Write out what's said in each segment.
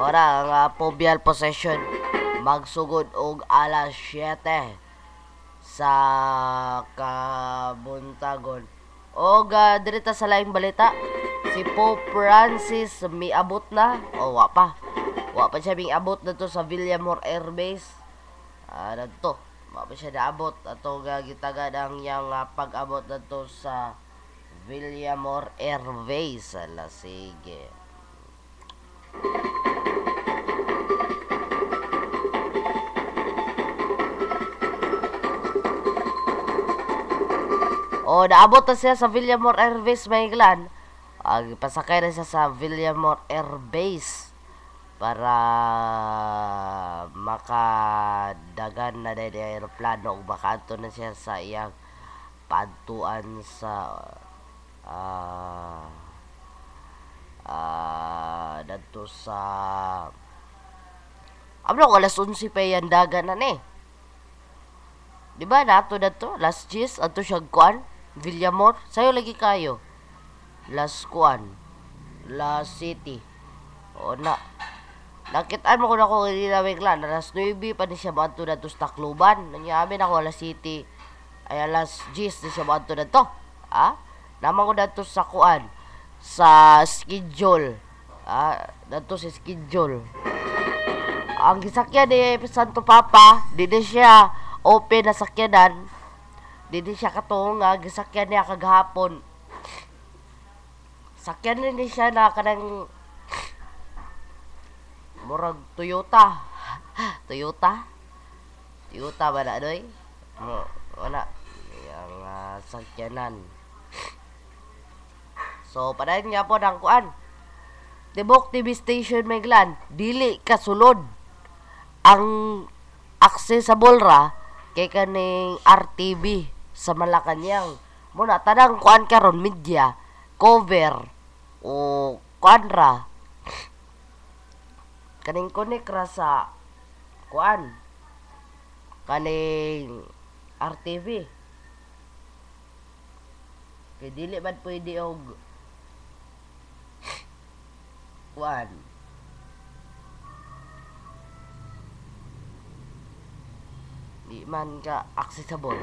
Ora ang Pobial Possession magsugod og alas 7 sa kabuntagon. Og direta sa laing balita, si Pope Francis miabot na o wa pa siya miabot dito sa Villamor Air Base. Dito wa pa siya naabot ato gitagad ang yang pag-abot dito sa Villamor Air Base. Ala, sige. O, naabot na siya sa Villamor Air Base, Mayglan. Pasakay na siya sa Villamor Air Base para makadagan na din yung aeroplano o bakanto na siya sa iyang pantuan sa dito sa ko alas 11 pa yan dagan na ni. Diba nato dito last G's ato siya kuan Villamor, sayo lagi kayo. Last kuan, Last City. O na. Nakitaan mo ko na ko hindi na bigla. Last 9 pa ni siya banto na to sa Tacloban. Nanyamin ako Last City. Ay Last G's ni siya banto na to. Naman ko na to sa kuan. Sa schedule. Dato sa schedule. Ang gisakyan ni Santo Papa, di siya open na sakyanan. Dili siya katong gisakyan niya kagahapon. Sakyan ni siya na kanang murag Toyota. Toyota ba na doy? Wala. Yang sakyanan. So padayon nga po ng kuan. Tibok TV station Mayglan, dili kasulod ang accessible ra kay kaning RTV sa Malacañang. Muna tanang kuan karon media cover o kuan ra kaning connect ra sa kuan kaning RTV. Kay dili man pwede og kuan di man ka accessible.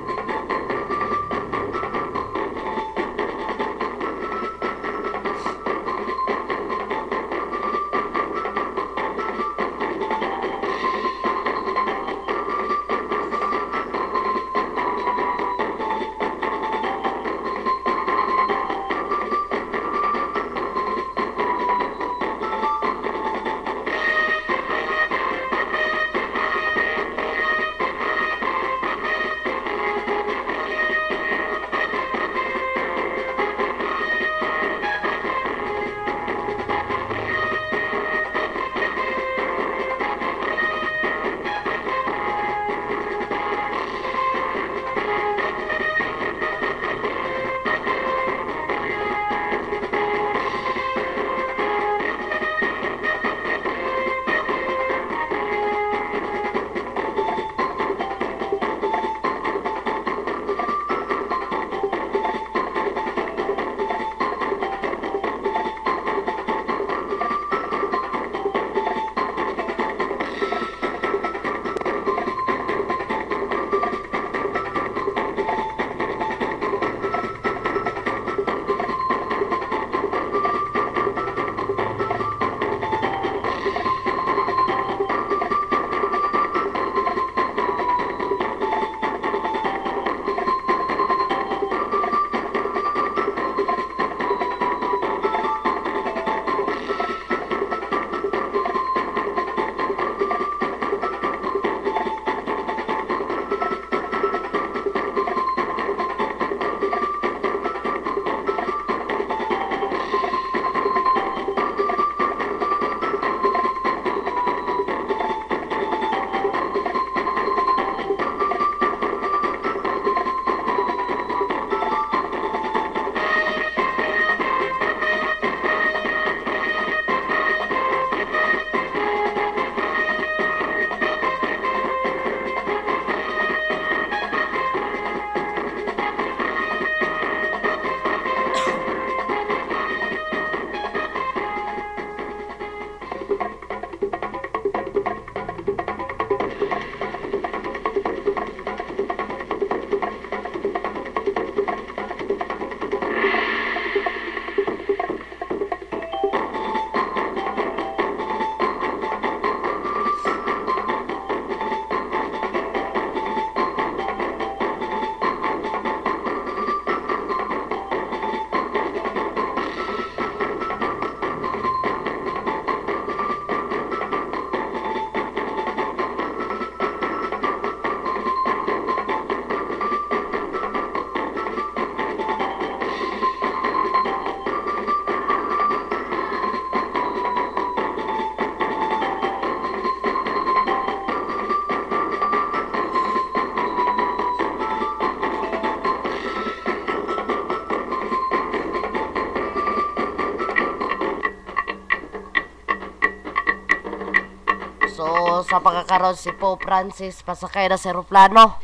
So, sa pagkakaroon si Pope Francis, pasakay na sa aeroplano.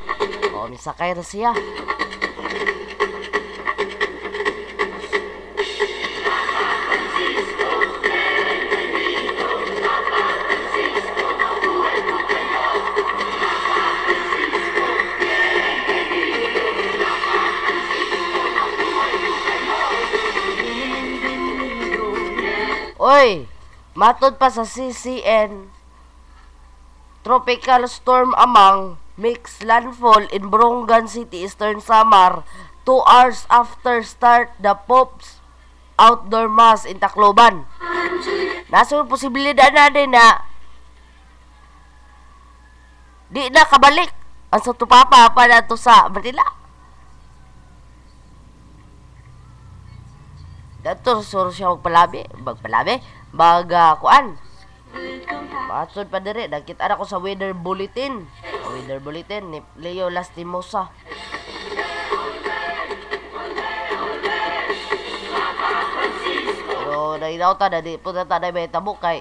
O, misakay na siya. Oy, matod pa sa CCN, Tropical Storm Amang makes landfall in Borongan City, Eastern Samar 2 hours after start the Pope's outdoor mass in Tacloban. Nasa posibilidad na din na di na kabalik ang Santupapa pa na to sa Manila. Dato suro siya magpalabi, kuan. Pasod pa dire, nakita ko sa weather bulletin. Weather bulletin ni Leo Lastimosa. Pero nainauta na di punta ta na may tabok kay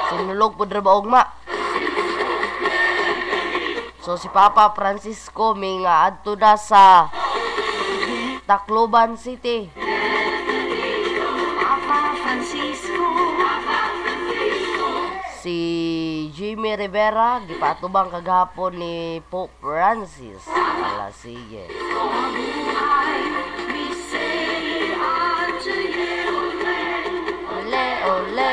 sinulog po dra baugma. So si Papa Francisco may nga adto na sa Tacloban City. Si Jimmy Rivera gipatubang kagahapon ni Pope Francis. Ala sige. Ole ole.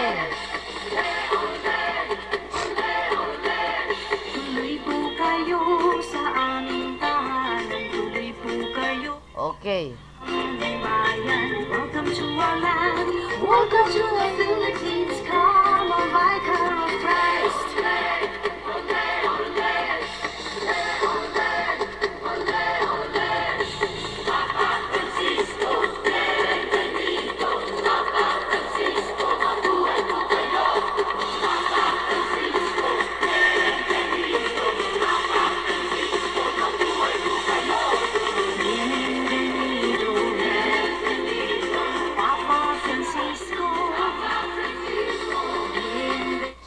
Okay. Welcome to our land. Welcome to the Philippines. Come on, Vicar of Christ. Papa Francisco, bienvenido. Papa Francisco, mabuhay po kayo. Papa Francisco, bienvenido. Papa Francisco, mabuhay po kayo.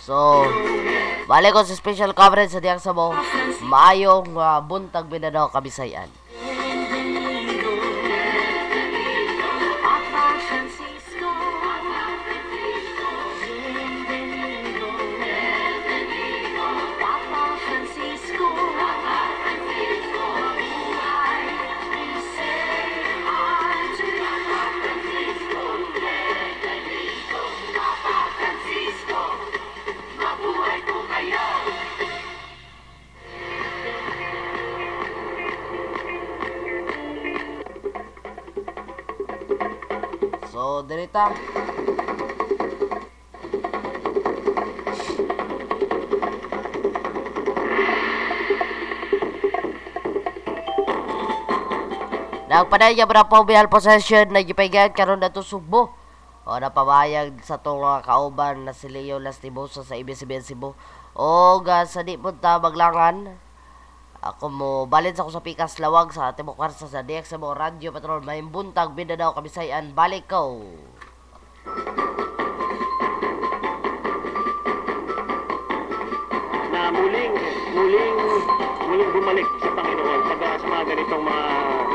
So, balik ko sa special coverage sa Diyang Sabo. Maayong buntag Mindanao, Kabisayan. So, dirita. Nagpanay niya bihal possession na gipaygad karon dato Subo. O napabayag sa tong mga kauban na si Leo Lastimosa sa ABS-CBN Cebu. O sa di punta maglangan. Ako mo balin sa ko sa pikas lawag sa Tibok Warsa sa DX mo Radio Patrol may buntag Mindanao Kabisayan balik ko. Na muling bumalik sa Panginoon sa mga ganitong mga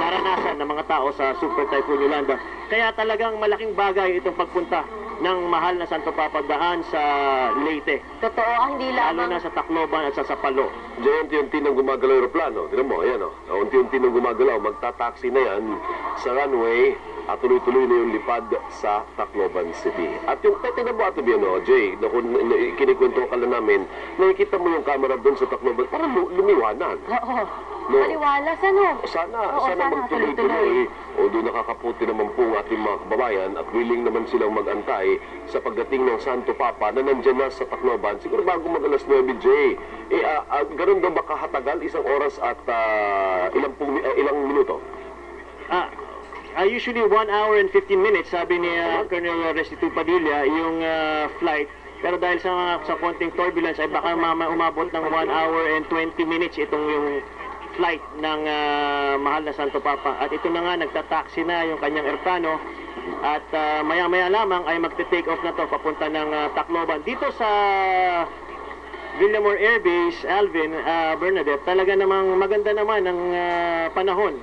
naranasan ng mga tao sa Super Typhoon Yolanda. Kaya talagang malaking bagay itong pagpunta ng mahal na Santo Papa daan sa Leyte. Totoo, hindi Lalo lamang. na sa Tacloban at sa Sapalo. Diyan unti-unti nang gumagalaw yung aeroplano. Tignan mo, ayan o. Unti-unti nang gumagalaw. Magta-taxi na yan sa runway at tuloy-tuloy na yung lipad sa Tacloban City. At yung, tignan mo ato biyan o, Jay, kinikwento ka lang namin, nakikita mo yung camera doon sa Tacloban, parang lumiwanag. Oo. No. Maliwalas, ano? Sana sana magtuloy-tuloy. O doon nakakaputi naman po ang ating mga kababayan at willing naman silang mag-antay sa pagdating ng Santo Papa na nandyan na sa Tacloban. Siguro bago mag-alas 9, Jay. Ganun daw ba kahatagal? Isang oras at ilang minuto? Usually 1 hour and 15 minutes, sabi ni Colonel Restituto Padilla, yung flight. Pero dahil sa konting turbulence ay baka umabot ng 1 hour and 20 minutes itong yung flight ng mahal na Santo Papa. At ito na nga, nagtataksi na yung kanyang aeroplano. At maya-maya lamang ay magte-take off na to papunta ng Tacloban. Dito sa Villamor Air Base, Alvin, Bernadette, talaga namang maganda naman ang panahon.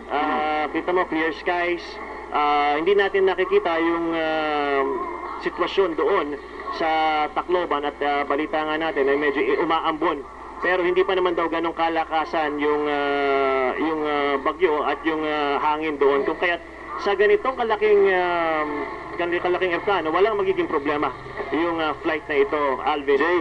Kita mo, clear skies. Hindi natin nakikita yung sitwasyon doon sa Tacloban at balita nga natin ay medyo umaambon. Pero hindi pa naman daw ganong kalakasan yung bagyo at yung hangin doon. Kung kaya sa ganitong kalaking aeroplano, walang magiging problema yung flight na ito, Alvin. Jay,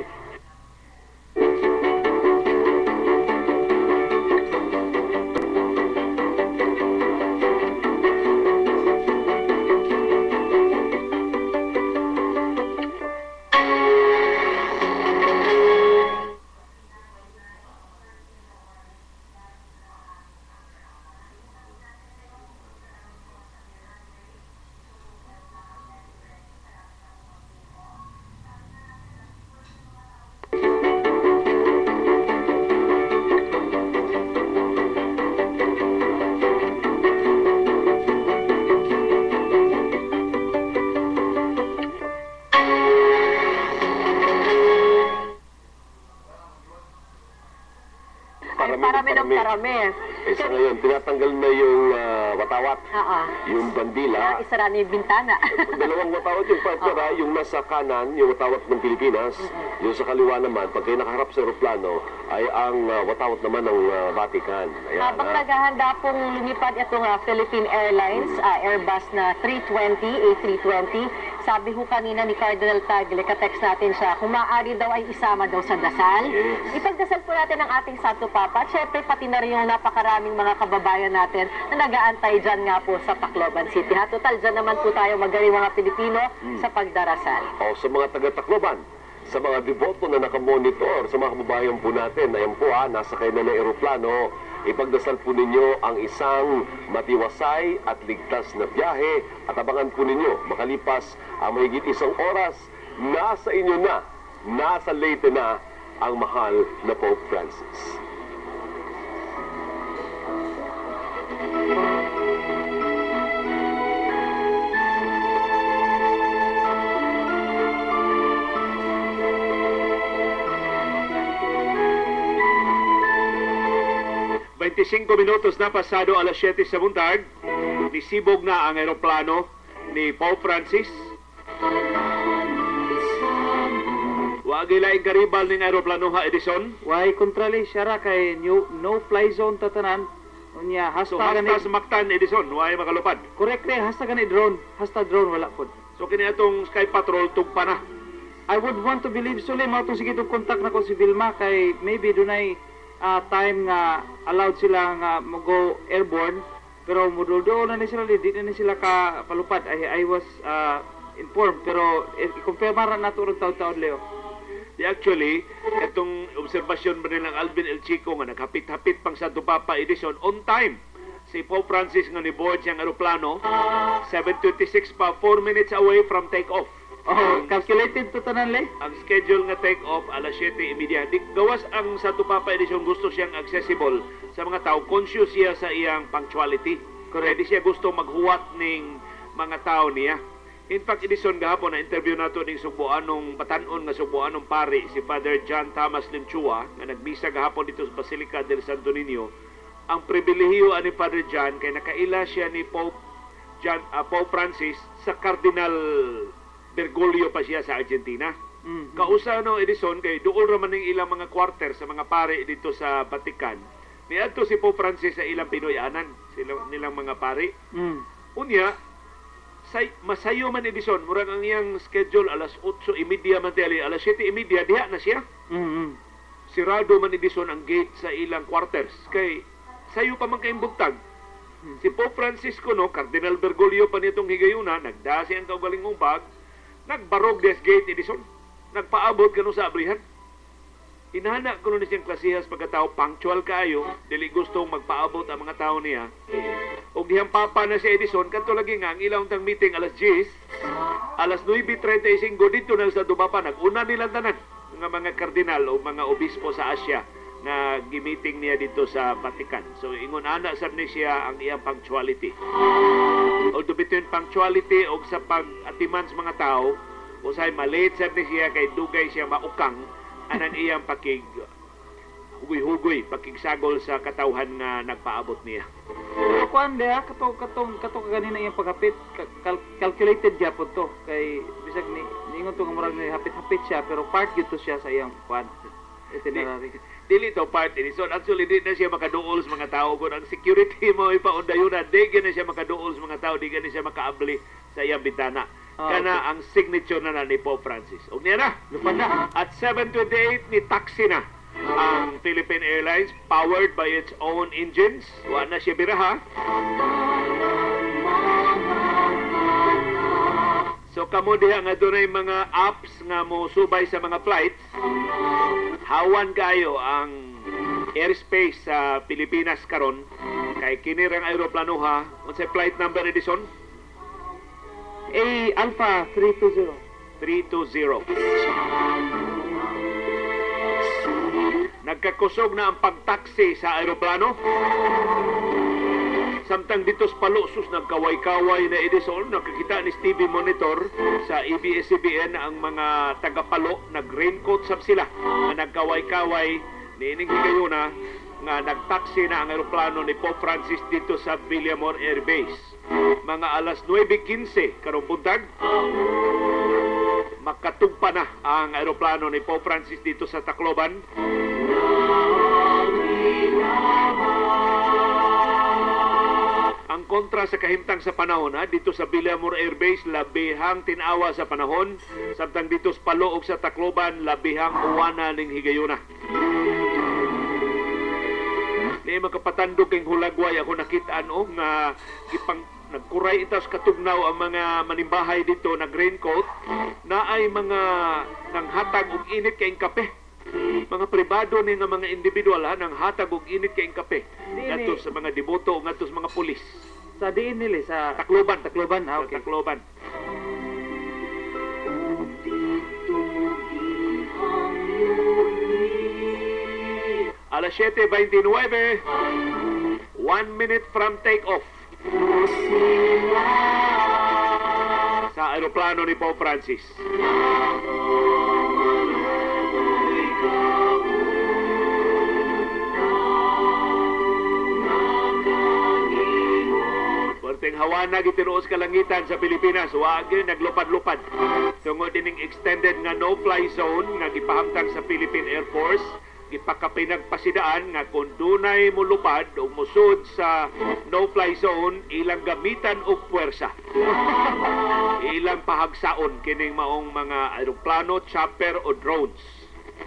Parami. Eh, sa ngayon, tinatanggal na yung watawat, Oo. yung bandila. Isara na yung bintana. Dalawang watawat yung partner, yung nasa kanan, yung watawat ng Pilipinas, yung sa kaliwa naman, pag kayo nakaharap sa aeroplano, ay ang watawat naman ng Vatican. Ayan, Habang naghahanda pong lumipad itong Philippine Airlines, Airbus na 320, A320, sabi ho kanina ni Cardinal Tagle, ka-text natin siya, kung maaari daw ay isama daw sa dasal. Yes. Ipagdasal po natin ang ating Santo Papa. At syempre, pati na rin yung napakaraming mga kababayan natin na nag-aantay dyan nga po sa Tacloban City. Total, dyan naman po tayo magaling mga Pilipino sa pagdarasal. O sa mga taga-Tacloban, sa mga deboto na nakamonitor, sa mga kababayan po natin, ayan po nasakay na ng aeroplano, ipagdasal po ninyo ang isang matiwasay at ligtas na biyahe at abangan po ninyo makalipas ang mahigit isang oras, nasa inyo na, nasa Leyte na ang mahal na Pope Francis. Minutos na pasado alas 7 sa buntag, nisibog na ang aeroplano ni Pope Francis. Wagi laing karibal ning aeroplano ha, Edison. Why kontrali siya ra kay no fly zone tatanan. Unya So hasta hasta sa Mactan, Edison, why makalupad. correct re hasta gani drone, hasta drone wala pod. So kini atong Sky Patrol tugpa na. I would want to believe so mao tong sige contact na ko si Vilma kay maybe dunay time nga allowed sila nga go airborne pero muduldo na ni sila di na ni sila ka palupad. I was informed pero i-compare mara nato ron taud-taud Leo. Actually, itong obserbasyon ba nilang Alvin El Chico nga naghapit-hapit pang Santo Papa Edison on time. Si Pope Francis nga ni board siyang aeroplano, 7:26 pa, 4 minutes away from take-off. Oh, calculated to tanan le. Ang schedule nga take-off alas 7:30. Gawas ang Santo Papa Edison gusto siyang accessible sa mga tao. Conscious siya sa iyang punctuality. Correct. Siya gusto maghuwat ning mga tao niya. In fact, Edison gahapon na interview nato ning Subuanong batan-on nga Subuanong pari si Father John Thomas Limchua nga nagbisa gahapon dito sa Basilica del Santo Niño. Ang pribilehiyo ani Father John kay nakaila siya ni Pope Francis sa Cardinal Bergoglio pa siya sa Argentina. Kausa no Edison kay duol ra man ning ilang mga quarter sa mga pari dito sa Vatican. Niadto si Pope Francis sa ilang Pinoyanan, nilang mga pari. Unya masayo man Edison, murag ang iyang schedule alas 8:30 man tali, alas 7:30 diha na siya. Sirado man Edison ang gate sa ilang quarters kay sayo pa man kay buntag. Si Pope Francisco no, Cardinal Bergoglio pa nitong higayuna, nagdasi ang kaugalingong bag, nagbarog des gate Edison, nagpaabot kanu sa abrihan. Inana ko nun siyang klasihas pagkatao, punctual kaayo, dili gustong magpaabot ang mga tao niya. Og dihang papa na si Edison, kanto lagi nga, ang ilang tang meeting alas 10, alas 9:35 dito na sa Dumapa, nag-una nilang tanan, mga kardinal o mga obispo sa Asya, nga gimiting niya dito sa Vatican. So ingon ana sab ni siya ang iyang punctuality. Although between punctuality o sa pag-atiman sa mga tao, usay malate sab ni siya kay dugay siya maukang anang iyang pakig hugoy-hugoy, pakigsagol sa katawhan nga nagpaabot niya. Pero kuan dia katong kanina iyang paghapit calculated gyapon to kay bisag ni ingon to nga murag ni hapit-hapit siya pero part gyud to siya sa iyang kuan itinerary. Dili to part ini. So actually di na siya makaduol sa mga tao kung ang security mo ipaundayunan, di na siya makaduol sa mga tao, di na siya makaabli sa iyang bintana. Kana ang signature na ni Pope Francis. Og niya na, lupad na. At 7:28 ni taxi na ang Philippine Airlines powered by its own engines. Wa na siya biraha. So kamo diha nga dunay mga apps nga mo subay sa mga flights. Hawan kayo ang airspace sa Pilipinas karon kay kini rang aeroplano ha. Unsay flight number Edison? Alpha 320. 320. Nagkakusog na ang pagtaksi sa aeroplano. Samtang dito sa Palusos, nagkaway-kaway na Edison, nakakita ni Stevie Monitor sa ABS-CBN ang mga taga-Palo, nag-raincoat sab sila, na nagkaway-kaway ni Ining Higayuna nga nagtaksi na ang aeroplano ni Pope Francis dito sa Villamor Air Base. Mga alas 9:15 karong buntag, makatugpa na ang aeroplano ni Pope Francis dito sa Tacloban. Ang kontra sa kahimtang sa panahon dito sa Villamor Air Base, labihang tinawa sa panahon, samtang dito sa Paloog sa Tacloban, labihang uwana ning higayuna. Ni makapatandog kay hulagway ako nakitaan nga nagkuray itas katugnaw ang mga manimbahay dito nag-raincoat na ay mga nanghatag og init kay kape. Mga pribado ni nga mga individual nang hatag og init kay kape ngadto sa mga deboto ngadto sa mga pulis. Sa diin nila sa Tacloban, okay. Tacloban. Alas 7:29, 1 minute from take-off sa aeroplano ni Pope Francis. Perting hawana gitinuos kalangitan sa Pilipinas, wag gyud naglupad-lupad. Tungod dining extended nga no-fly zone nga gipahamtang sa Philippine Air Force, gipakapinagpasidaan nga kung dunay mulupad o musud sa no-fly zone, ilang gamitan og puwersa. Ilang pahagsaon kining maong mga aeroplano, chopper o drones.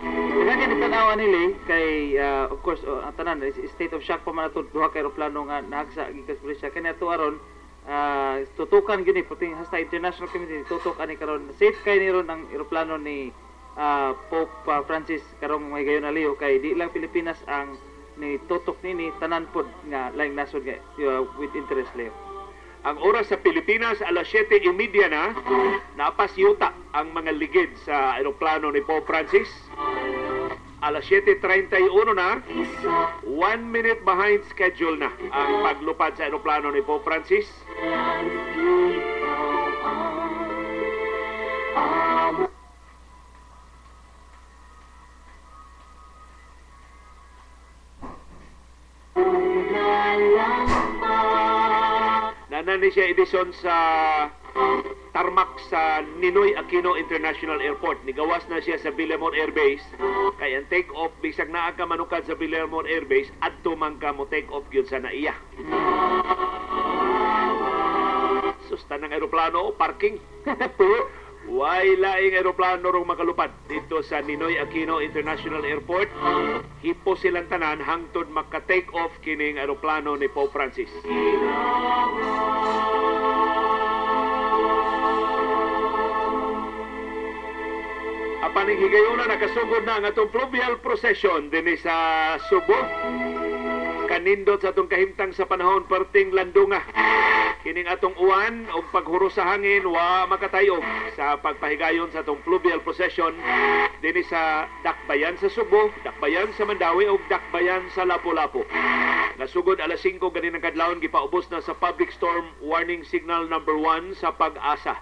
Kaya tanawa nila kay of course ang tanan state of shock pa man ato duha ka aeroplano nga nahagsa gikas pulisya kani ato aron tutukan gini puting hasta international community tutok ani karon safe kay ni ron ang aeroplano ni Pope Francis karong may gayon na liyo kay di lang Pilipinas ang ni tutok nini tanan pod nga laing nasod nga with interest liyo. Ang oras sa Pilipinas, alas 7:30 na, napasyuta ang mga ligid sa aeroplano ni Pope Francis. Alas 7:31 na, 1 minute behind schedule na ang paglupad sa aeroplano ni Pope Francis. Nanani siya edisyon sa tarmac sa Ninoy Aquino International Airport. Nigawas na siya sa Villamor Air Base. Kaya ang take-off, bisag naa ka manukad sa Villamor Air Base, adto man ka mo take-off yun sa naiya. Susta ng aeroplano, parking. Way laing aeroplano rong makalupad dito sa Ninoy Aquino International Airport. Hipo silang tanan hangtod maka-take off kining aeroplano ni Pope Francis. Apaning higayuna nakasugod na ang atong fluvial procession dinhi sa Subo. Kanindot sa atong kahimtang sa panahon perting landunga. Kining atong uwan o paghuro sa hangin wa makatayog sa pagpahigayon sa atong fluvial procession dinhi sa Dakbayan sa Subo, Dakbayan sa Mandawi ug Dakbayan sa Lapu-Lapu. Nasugod alas 5 ganin ang kadlawon gipaubos na sa public storm warning signal number 1 sa Pag-asa.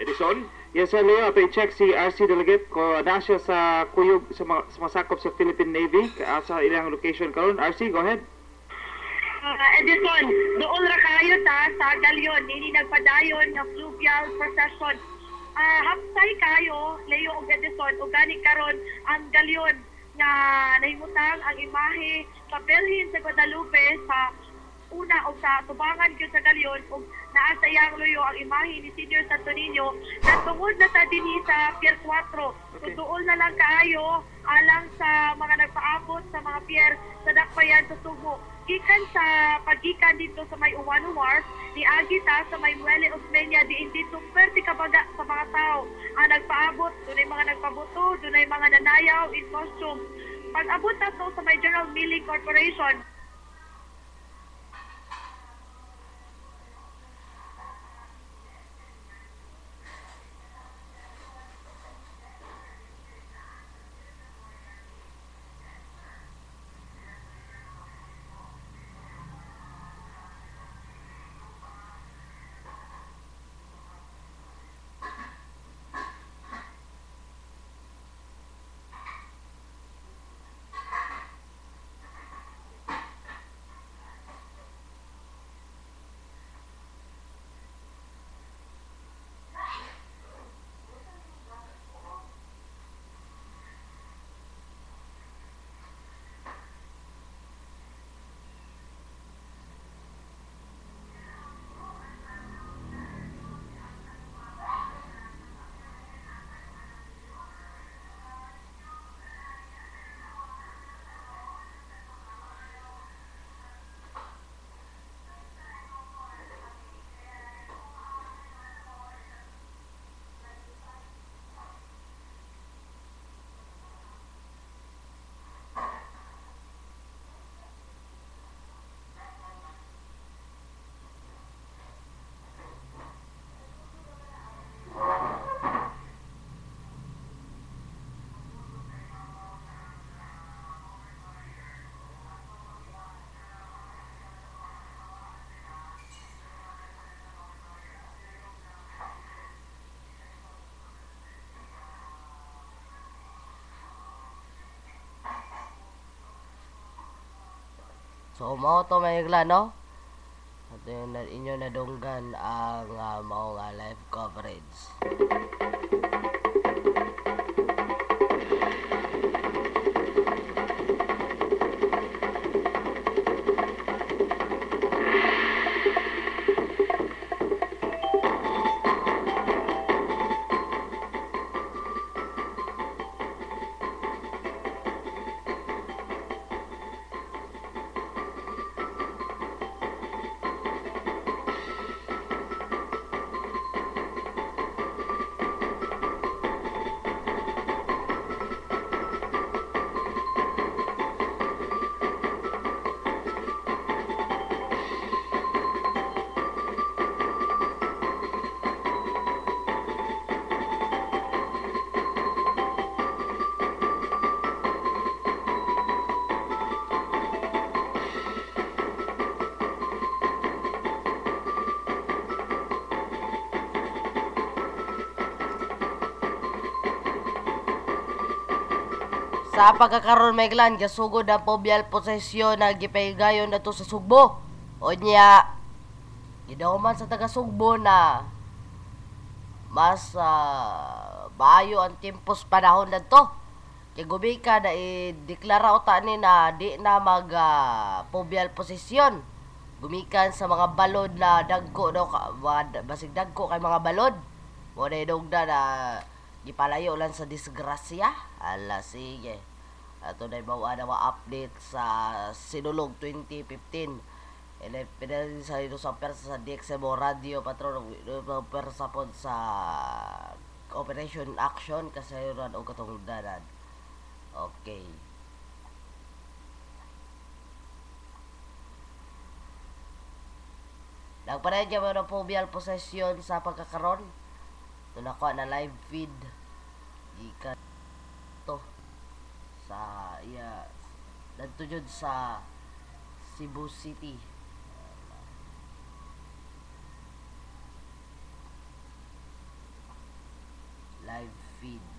Edison, Yes, sir, Leo. Pa-check si RC Delegate ko na siya sa kuyog sa masakop sa Philippine Navy sa ilang location karon. RC, go ahead. Edison, doon ra kayo sa galyon, nini nagpadayon nga fluvial procession. Hapsay kayo, Leo ug Edison, ug gani karon ang galyon nga nahimutang ang imahe sa Belhin sa Guadalupe sa una o sa tubangan gyud sa galyon ug naa sa iyang luyo ang imahe ni Senior Santo Niño natungod na ta dinhi sa Pier 4. So doon na lang kaayo alang sa mga nagpaabot sa mga pier sa Dakbayan sa Subo. Gikan sa pagikan dito sa may Uwano Wharf, niagi ta sa may Muelle Osmeña diin dito perti kabaga sa mga tao ang nagpaabot, dunay mga nagpabuto, dunay mga nanayaw in costume. Pag-abot na to sa may General Milling Corporation, So, mao to maigla, no? At yun, inyo nadunggan ang mao nga live coverage. Sa pagkakaroon may glan, gasugod ang pobyal posesyon na gipahigayon na to sa Sugbo. O niya, gidahuman sa taga Sugbo na mas maayo ang tiempos panahon na to. Kaya gumika na i-deklara o tani na di na mag pobyal posesyon. Gumikan sa mga balod na dagko daw, basig dagko kay mga balod. Muna idugda na gipalayo lang sa disgrasya. Ala, sige. Ato na ibawa na update sa Sinulog 2015. Pinali sa ito sa persa sa DXMO Radio Patron. Persa po sa Operation Action kasayuran o katungdanan. Okay. Nagpanay dyan mo ng phobial possession sa pagkakaroon. Ito na ko na live feed. Ika to sa dito jud sa Cebu City. Live feed.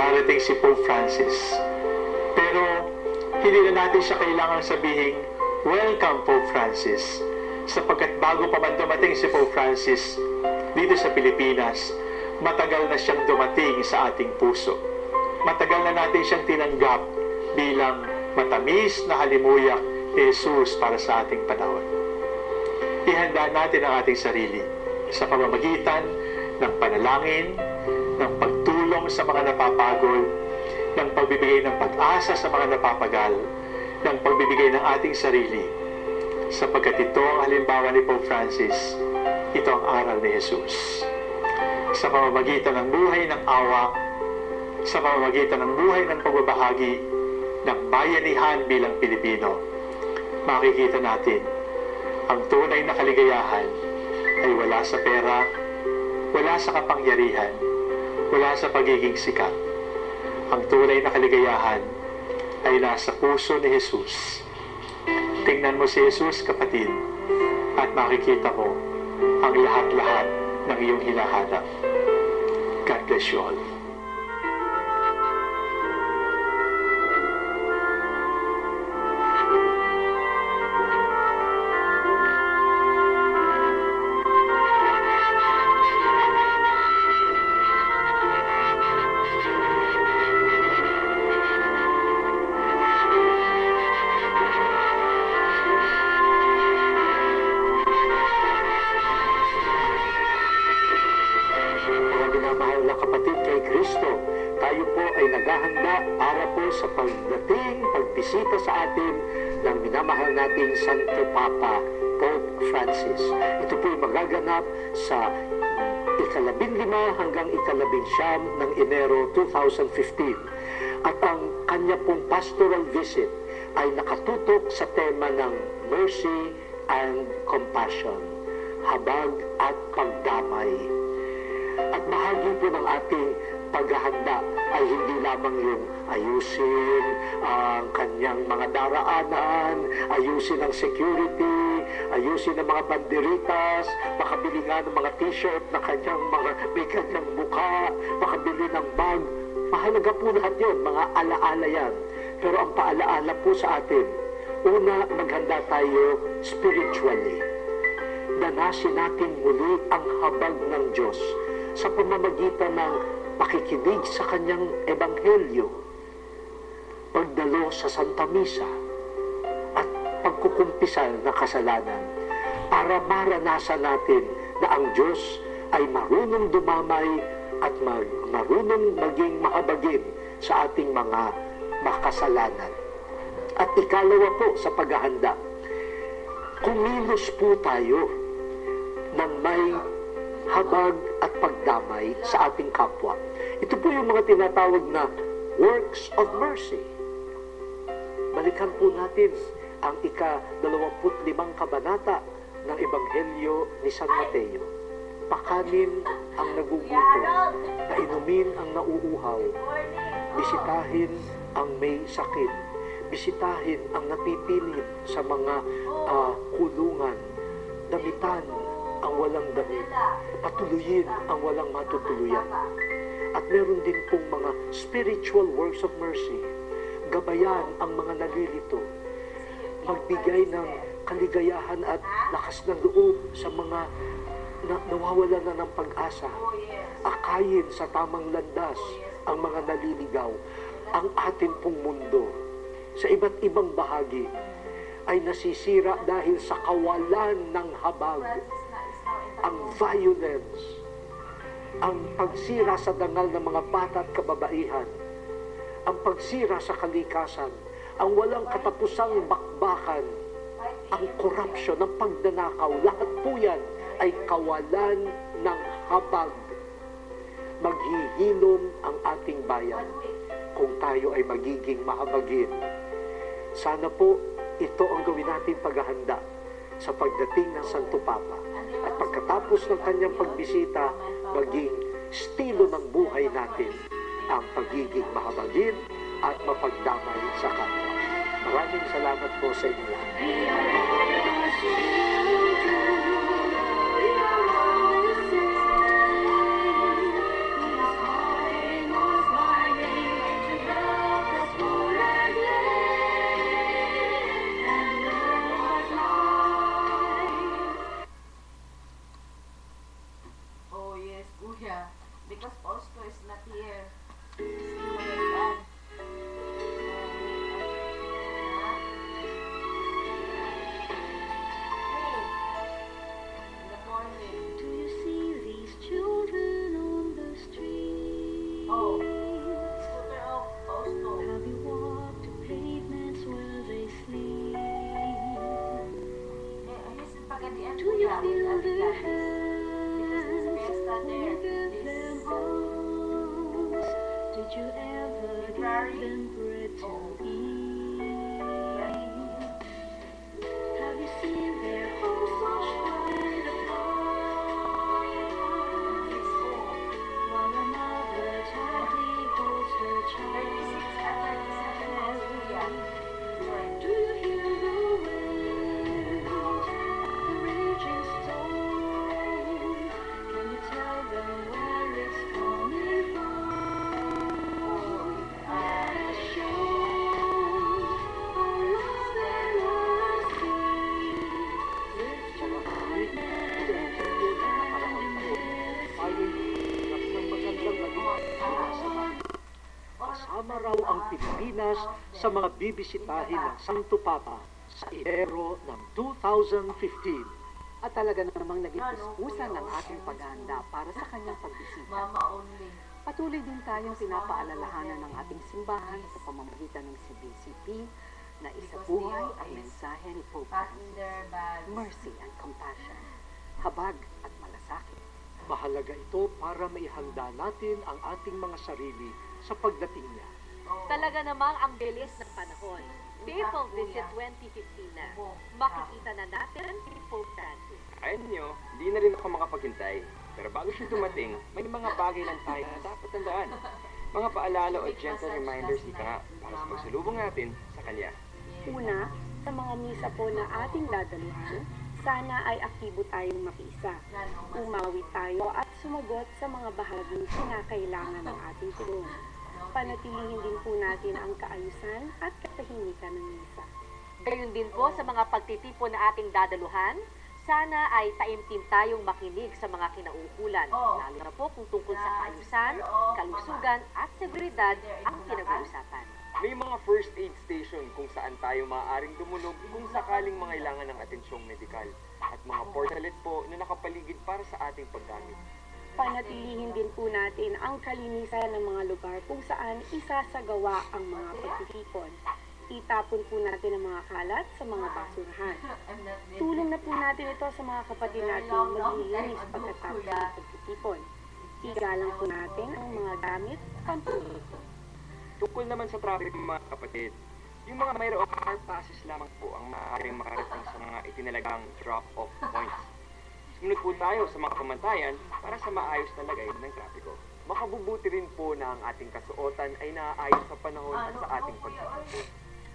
darating si Pope Francis. Pero hindi na natin siya kailangan sabihing, "Welcome, Pope Francis," sapagkat bago pa man dumating si Pope Francis dito sa Pilipinas, matagal na siyang dumating sa ating puso. Matagal na natin siyang tinanggap bilang matamis na halimuyak ni Jesus para sa ating panahon. Ihanda natin ang ating sarili sa pamamagitan ng panalangin, ng pagtulong sa mga napapagod, ng pagbibigay ng pag-asa sa mga napapagal, ng pagbibigay ng ating sarili, sapagkat ito ang halimbawa ni Pope Francis, ito ang aral ni Jesus. Sa pamamagitan ng buhay ng awa, sa pamamagitan ng buhay ng pagbabahagi, ng bayanihan bilang Pilipino, makikita natin ang tunay na kaligayahan ay wala sa pera, wala sa kapangyarihan, wala sa pagiging sikat. Ang tunay na kaligayahan ay nasa puso ni Jesus. Tingnan mo si Jesus, kapatid, at makikita mo ang lahat-lahat ng iyong hinahanap. God bless you all. Pagbisita sa atin ng minamahal nating Santo Papa, Pope Francis. Ito po'y magaganap sa ika-15 hanggang ika-19 ng Enero 2015. At ang kanya pong pastoral visit ay nakatutok sa tema ng Mercy and Compassion, habag at pagdamay. At bahagi po ng ating paghahanda ay hindi lamang yung ayusin ang kanyang mga daraanan, ayusin ang security, ayusin ang mga banderitas, makabili nga ng mga t-shirt na may kanyang mukha, makabili ng bag. Mahalaga po lahat yun, mga alaala yan. Pero ang paalaala po sa atin, una, maghanda tayo spiritually. Danasin natin muli ang habag ng Diyos sa pamamagitan ng pakikinig sa kanyang ebanghelyo, pagdalo sa Santa Misa, at pagkukumpisal na kasalanan, para maranasan natin na ang Diyos ay marunong dumamay at marunong maging mahabagin sa ating mga makasalanan. At ikalawa po sa paghahanda, kumilos po tayo ng may habag at pagdamay sa ating kapwa. Ito po yung mga tinatawag na works of mercy. Balikan po natin ang ika-25 kabanata ng Ebanghelyo ni San Mateo. Pakanin ang nagugutom, painumin ang nauuhaw, bisitahin ang may sakit, bisitahin ang napipilit sa mga kulungan, damitan ang walang damit, patuluyin ang walang matutuluyan. At meron din pong mga spiritual works of mercy, gabayan ang mga nalilito, magbigay ng kaligayahan at lakas ng loob sa mga nawawalan na ng pag-asa, akayin sa tamang landas ang mga naliligaw. Ang atin pong mundo sa iba't ibang bahagi ay nasisira dahil sa kawalan ng habag, ang violence, ang pagsira sa dangal ng mga bata at kababaihan, ang pagsira sa kalikasan, ang walang katapusang bakbakan, ang corruption, ang pagdanakaw, lahat po yan ay kawalan ng habag. Maghihilom ang ating bayan kung tayo ay magiging mahabagin. Sana po ito ang gawin natin paghahanda sa pagdating ng Santo Papa. At pagkatapos ng kanyang pagbisita, maging estilo ng buhay natin ang pagiging mahabagin at mapagdamay sa kapwa. Maraming salamat po sa inyo. He's calling us by name. Did you ever give them bread to eat? Have you seen their homes so spread apart? While a mother tightly holds her child. Do you hear the wind, the raging storm? Can you tell them where it's coming from? Let us show our love and our faith. Lift your heart and Kasama raw ang Pilipinas sa mga bibisitahin ng Santo Papa sa Enero ng 2015. At talaga namang naging puspusan ng ating paghahanda para sa kanyang pagbisita. Patuloy din tayong pinapaalalahanan ng ating simbahan sa pamamagitan ng CBCP na isabuhay ang mensahe ni Pope Francis. Mercy and compassion, habag at malasakit. Mahalaga ito para maihanda natin ang ating mga sarili sa pagdating niya. Talaga namang ang bilis ng panahon. People Visit 2015 na. Makikita na natin si Pope Francis. Ayun nyo, di na rin ako makapaghintay. Pero bago siya dumating, may mga bagay lang tayo na dapat tandaan. Mga paalala o gentle reminders ika nga para sa pagsalubong natin sa kanya. Una, sa mga misa po na ating dadaluhan, sana ay aktibo tayong makiisa. Umawi tayo at sumagot sa mga bahaging kinakailangan ng ating tulong. Panatilihin din po natin ang kaayusan at katahimikan ng misa. Gayun din po sa mga pagtitipon na ating dadaluhan, sana ay taimtim tayong makinig sa mga kinauukulan, lalo na po kung tungkol sa kaayusan, kalusugan at seguridad ang pinag-uusapan. May mga first aid station kung saan tayo maaaring dumulog kung sakaling mangailangan ng atensyong medikal at mga portalet po na nakapaligid para sa ating paggamit. Panatilihin din po natin ang kalinisan ng mga lugar kung saan isasagawa ang mga pagtitipon. Itapon po natin ang mga kalat sa mga basurahan. Tulong na po natin ito sa mga kapatid natin maglilinis pagkatapos ng pagtitipon. Igalang po natin ang mga gamit pampulit. Tungkol naman sa traffic mga kapatid, yung mga mayroong car passes lamang po ang maaaring makarating sa mga itinalagang drop-off points. Sumunod po tayo sa mga pamantayan para sa maayos na lagay ng trapiko. Makabubuti rin po na ang ating kasuotan ay naaayos sa panahon at sa ating pagtitipon.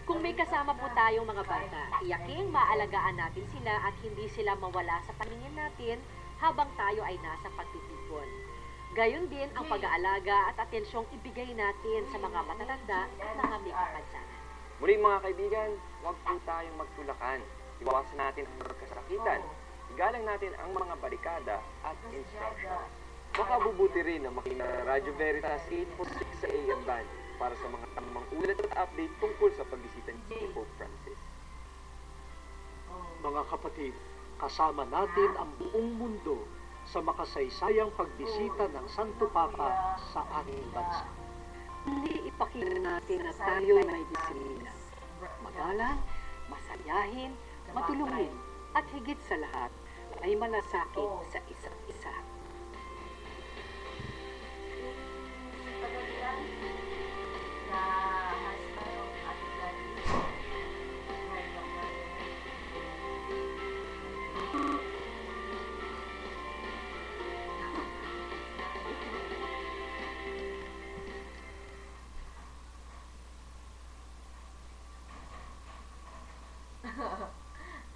Kung may kasama po tayong mga bata, tiyaking maalagaan natin sila at hindi sila mawala sa paningin natin habang tayo ay nasa pagtitipon. Gayon din ang pag-aalaga at atensyong ibigay natin sa mga matatanda at mga may kapansanan. Muli mga kaibigan, huwag po tayong magtulakan. Iwasan natin ang magkasakitan. Igalang natin ang mga barikada at instruction. Makabubuti rin na makina Radyo Veritas 846 sa AM band para sa mga tamang ulat at update tungkol sa pagbisita ni Pope Francis. Mga kapatid, kasama natin ang buong mundo sa makasaysayang pagbisita ng Santo Papa sa ating bansa. Hindi ipakita natin na tayo ay may disiplina. Magalang, masayahin, matulungin, at higit sa lahat, ay malasakit sa isa't isa.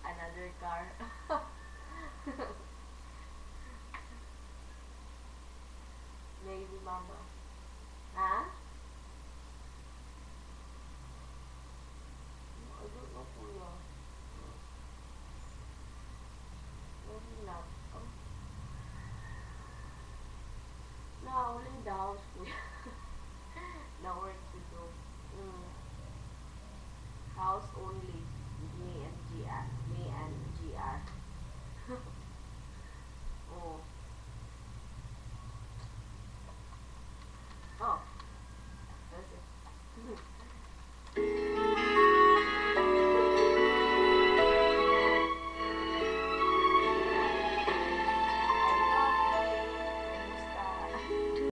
Another car. Maybe mama. Ha? I don't know, kuya. Maybe not. Oh. No, only in the house, kuya. No work to do. House only.